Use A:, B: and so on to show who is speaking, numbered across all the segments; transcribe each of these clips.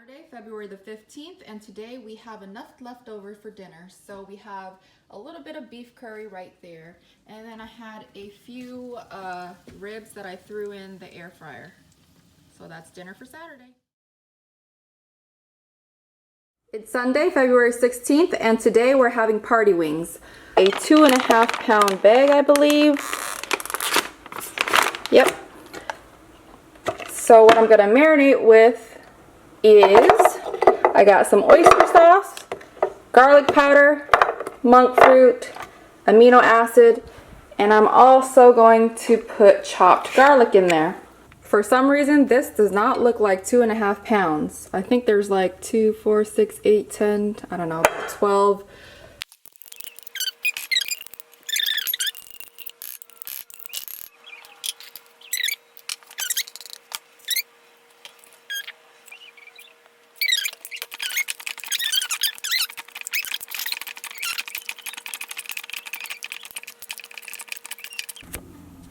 A: Saturday, February the 15th, and today we have enough left over for dinner. So we have a little bit of beef curry right there, and then I had a few ribs that I threw in the air fryer. So that's dinner for Saturday. It's Sunday, February 16th, and today we're having party wings. A 2.5 pound bag, I believe. Yep. So what I'm gonna marinate with is, I got some oyster sauce, garlic powder, monk fruit, amino acid, and I'm also going to put chopped garlic in there. For some reason, this does not look like 2.5 pounds. I think there's like 2, 4, 6, 8, 10, I don't know, 12.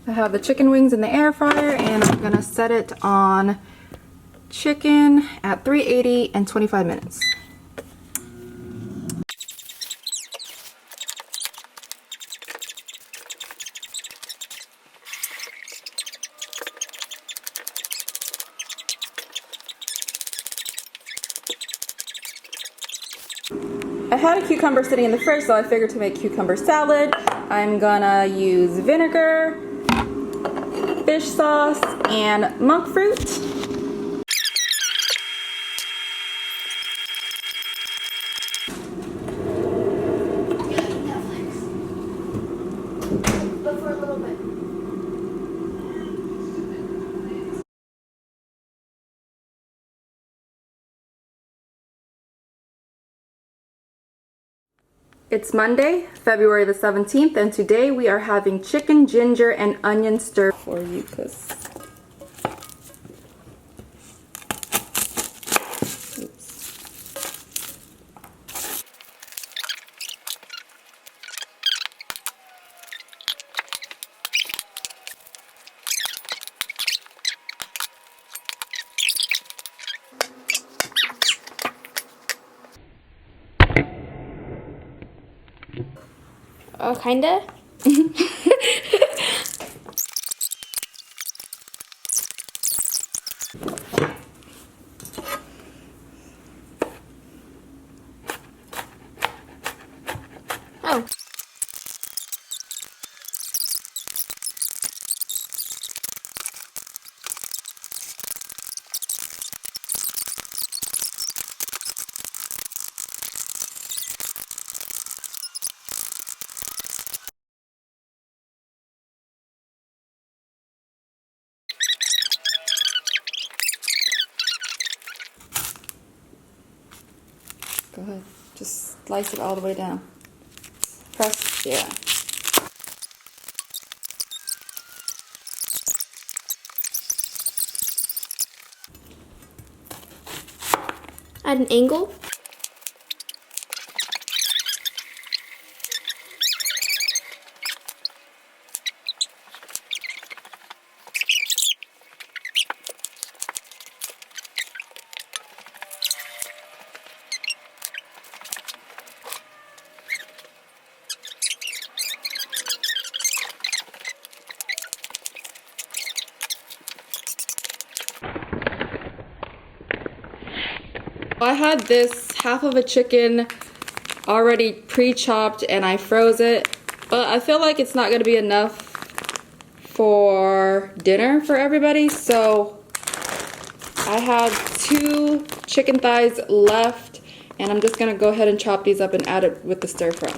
A: I have the chicken wings in the air fryer, and I'm gonna set it on chicken at 380 and 25 minutes. I had a cucumber sitting in the fridge, so I figured to make cucumber salad. I'm gonna use vinegar, fish sauce, and monk fruit.
B: But for a little bit.
A: It's Monday, February the 17th, and today we are having chicken, ginger, and onion stir for you, because
B: Oh, kinda? Oh.
A: go ahead, just slice it all the way down. Press, yeah.
B: At an angle?
A: I had this half of a chicken already pre-chopped and I froze it, but I feel like it's not going to be enough for dinner for everybody, so I have 2 chicken thighs left, and I'm just going to go ahead and chop these up and add it with the stir fry.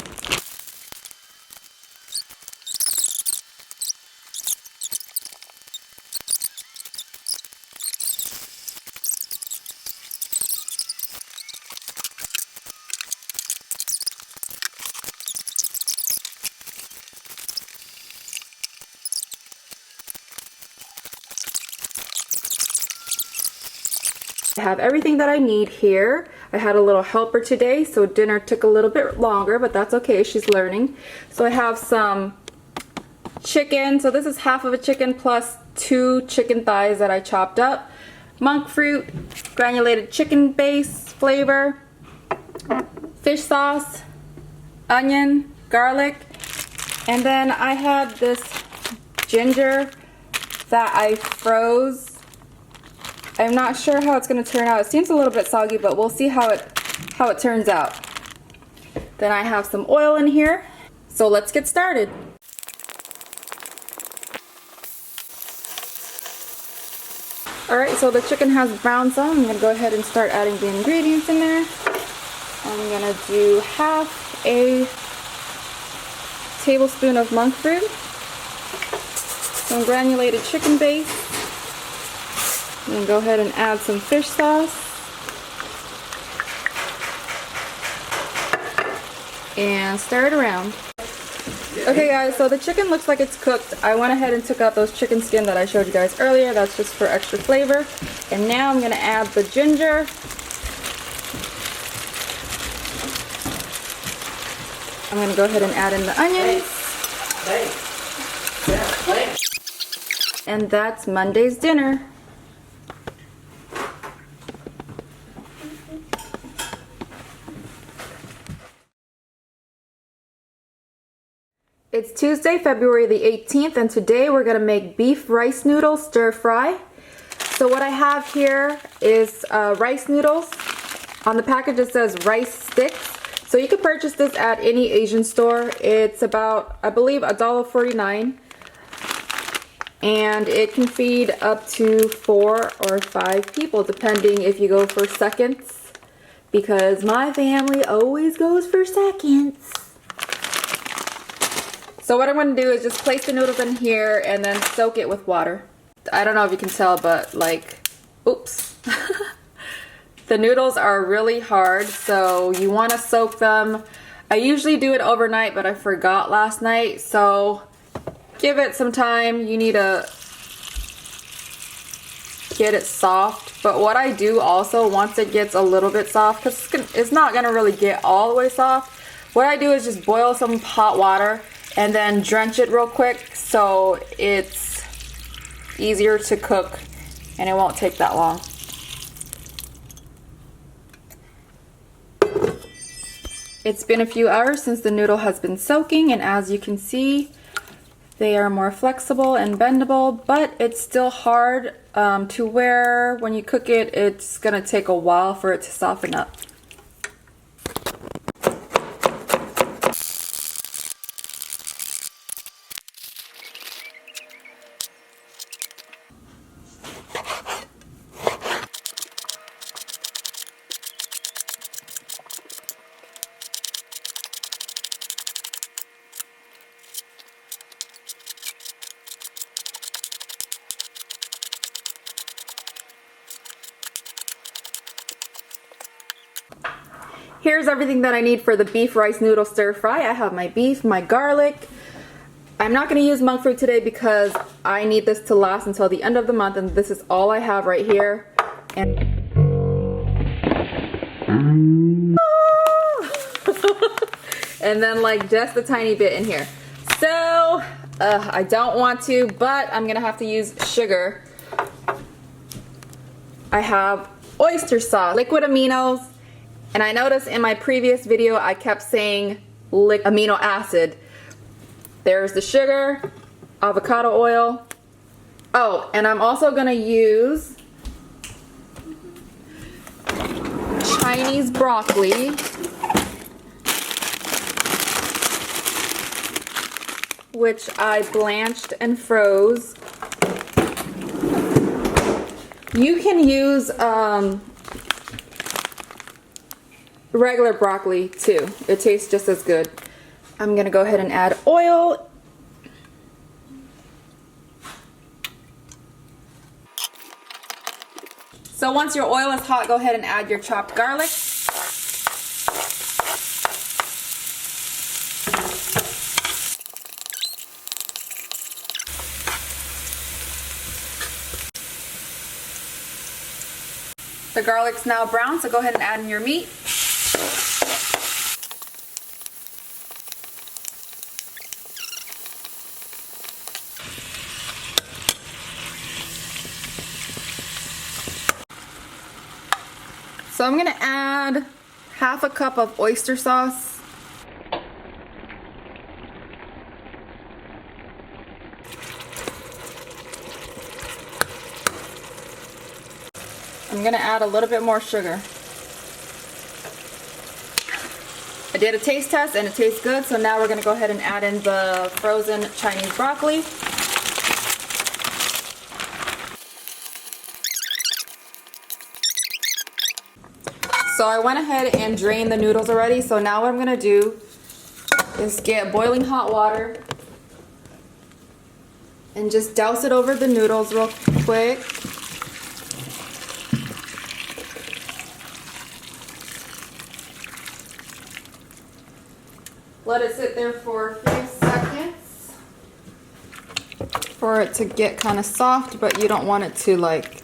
A: I have everything that I need here. I had a little helper today, so dinner took a little bit longer, but that's okay, she's learning. So I have some chicken, so this is half of a chicken plus 2 chicken thighs that I chopped up. monk fruit, granulated chicken base flavor, fish sauce, onion, garlic, and then I have this ginger that I froze. I'm not sure how it's going to turn out. It seems a little bit soggy, but we'll see how it turns out. Then I have some oil in here. So let's get started. Alright, so the chicken has browned some. I'm going to go ahead and start adding the ingredients in there. I'm going to do half a tablespoon of monk fruit, some granulated chicken base, and go ahead and add some fish sauce, and stir it around. Okay guys, so the chicken looks like it's cooked. I went ahead and took out those chicken skin that I showed you guys earlier. That's just for extra flavor. And now I'm going to add the ginger. I'm going to go ahead and add in the onions. And that's Monday's dinner. It's Tuesday, February the 18th, and today we're going to make beef rice noodles stir fry. So what I have here is rice noodles. On the package it says rice sticks. So you can purchase this at any Asian store. It's about, I believe, $1.49. And it can feed up to 4 or 5 people, depending if you go for seconds. Because my family always goes for seconds. So what I'm going to do is just place the noodles in here and then soak it with water. I don't know if you can tell, but like, oops. The noodles are really hard, so you want to soak them. I usually do it overnight, but I forgot last night, so give it some time. You need to get it soft. But what I do also, once it gets a little bit soft, because it's not going to really get all the way soft, what I do is just boil some hot water and then drench it real quick so it's easier to cook and it won't take that long. It's been a few hours since the noodle has been soaking, and as you can see, they are more flexible and bendable, but it's still hard to where when you cook it, it's gonna take a while for it to soften up. Here's everything that I need for the beef rice noodle stir fry. I have my beef, my garlic. I'm not going to use monk fruit today because I need this to last until the end of the month, and this is all I have right here. And and then like just a tiny bit in here. So I don't want to, but I'm gonna have to use sugar. I have oyster sauce, liquid aminos, and I noticed in my previous video I kept saying amino acid. There's the sugar, avocado oil. Oh, and I'm also gonna use Chinese broccoli, which I blanched and froze. You can use regular broccoli too. It tastes just as good. I'm gonna go ahead and add oil. So once your oil is hot, go ahead and add your chopped garlic. The garlic's now brown, so go ahead and add in your meat. So I'm gonna add half a cup of oyster sauce. I'm gonna add a little bit more sugar. I did a taste test and it tastes good, so now we're gonna go ahead and add in the frozen Chinese broccoli. So I went ahead and drained the noodles already, so now what I'm gonna do is get boiling hot water and just douse it over the noodles real quick. Let it sit there for a few seconds for it to get kind of soft, but you don't want it to like...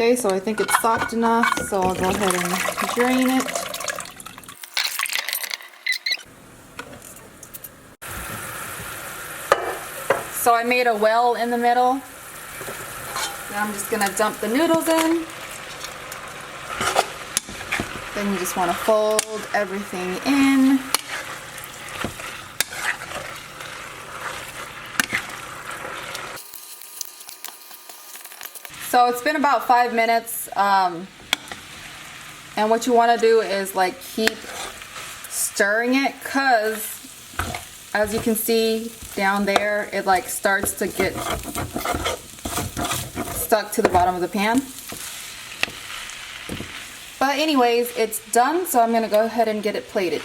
A: Okay, so I think it's soft enough, so I'll go ahead and drain it. So I made a well in the middle. Now I'm just gonna dump the noodles in. Then you just want to fold everything in. So it's been about 5 minutes, and what you want to do is like keep stirring it, because as you can see down there, it like starts to get stuck to the bottom of the pan. But anyways, it's done, so I'm gonna go ahead and get it plated.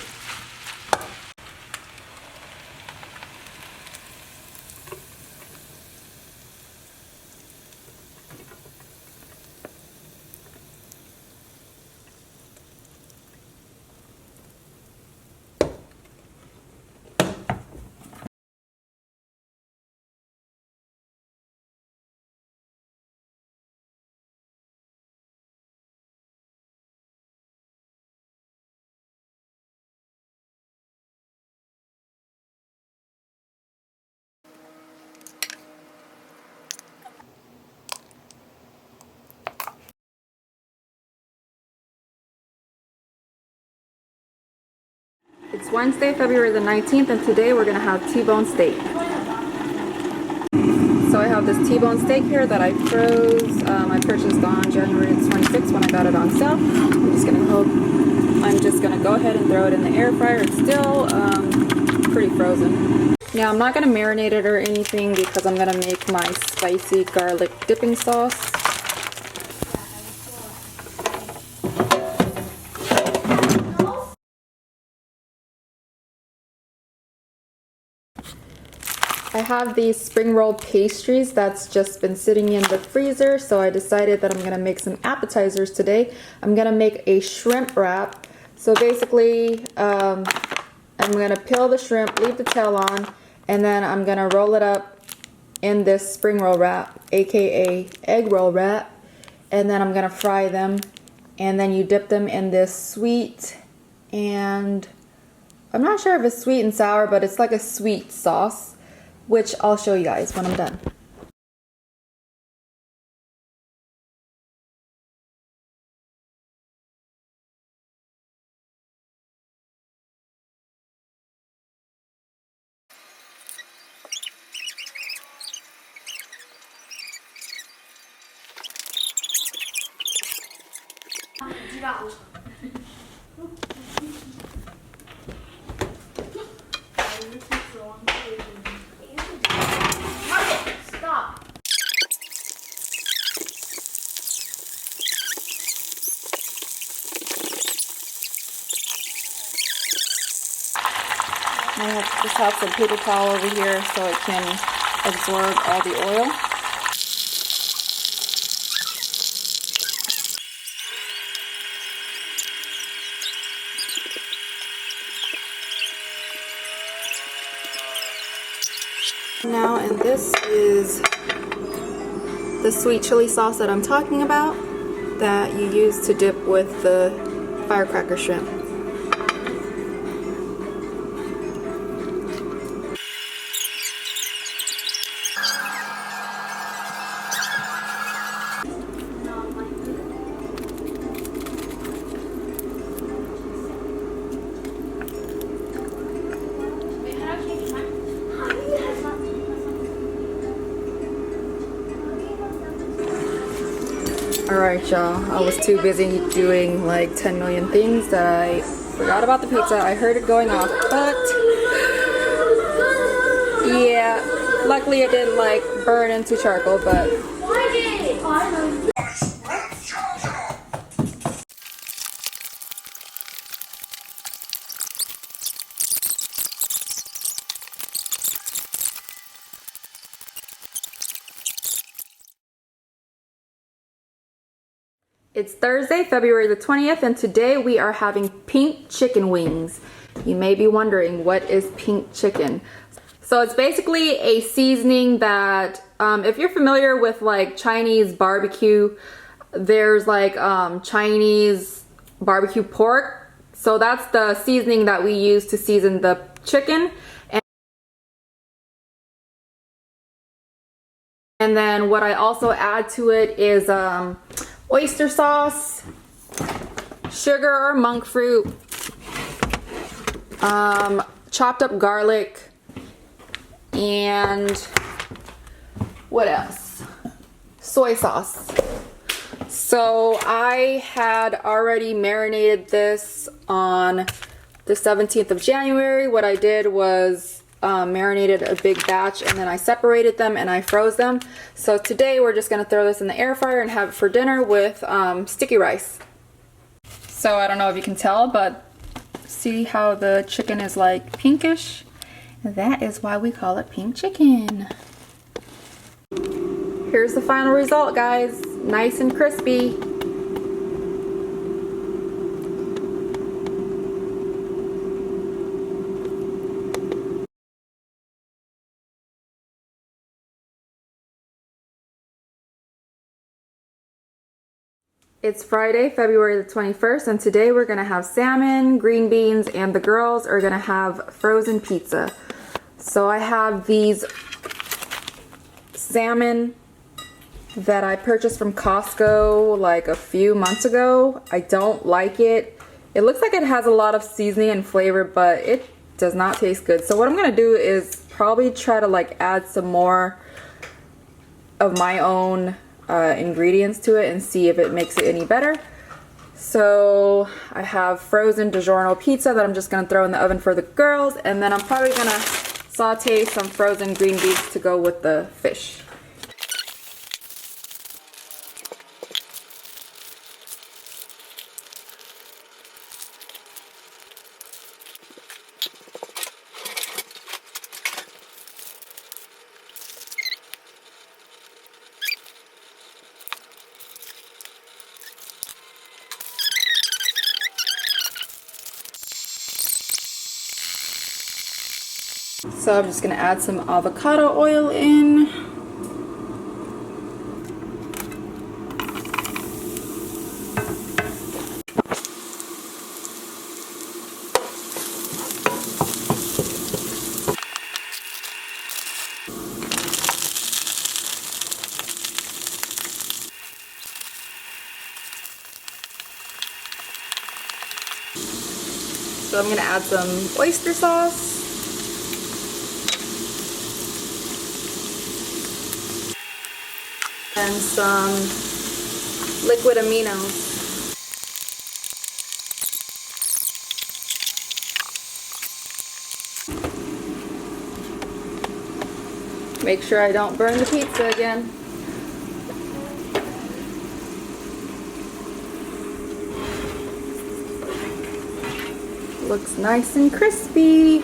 A: It's Wednesday, February the 19th, and today we're gonna have T-bone steak. So I have this T-bone steak here that I froze. I purchased on January 26th when I got it on sale. I'm just gonna go ahead and throw it in the air fryer. It's still pretty frozen. Now I'm not gonna marinate it or anything because I'm gonna make my spicy garlic dipping sauce. I have these spring roll pastries that's just been sitting in the freezer, so I decided that I'm going to make some appetizers today. I'm going to make a shrimp wrap. So basically, I'm going to peel the shrimp, leave the tail on, and then I'm going to roll it up in this spring roll wrap, aka egg roll wrap, and then I'm going to fry them, and then you dip them in this sweet, and I'm not sure if it's sweet and sour, but it's like a sweet sauce, which I'll show you guys when I'm done. I just have some paper towel over here so it can absorb all the oil. Now, and this is the sweet chili sauce that I'm talking about that you use to dip with the firecracker shrimp. Alright, y'all. I was too busy doing like 10 million things that I forgot about the pizza. I heard it going off, but yeah, luckily it didn't like burn into charcoal, but it's Thursday, February the 20th, and today we are having pink chicken wings. You may be wondering, what is pink chicken? So it's basically a seasoning that, if you're familiar with like Chinese barbecue, there's like Chinese barbecue pork. So that's the seasoning that we use to season the chicken. And then what I also add to it is oyster sauce, sugar or monk fruit, chopped up garlic, and what else? Soy sauce. So I had already marinated this on the 17th of January. What I did was marinated a big batch, and then I separated them and I froze them. So today we're just gonna throw this in the air fryer and have it for dinner with sticky rice. So I don't know if you can tell, but see how the chicken is like pinkish? That is why we call it pink chicken. Here's the final result, guys. Nice and crispy. It's Friday, February the 21st, and today we're gonna have salmon, green beans, and the girls are gonna have frozen pizza. So I have these salmon that I purchased from Costco like a few months ago. I don't like it. It looks like it has a lot of seasoning and flavor, but it does not taste good. So what I'm gonna do is probably try to like add some more of my own ingredients to it and see if it makes it any better. So I have frozen DiGiorno pizza that I'm just gonna throw in the oven for the girls, and then I'm probably gonna saute some frozen green beans to go with the fish. So I'm just gonna add some avocado oil in. So I'm gonna add some oyster sauce. And some liquid aminos. Make sure I don't burn the pizza again. Looks nice and crispy.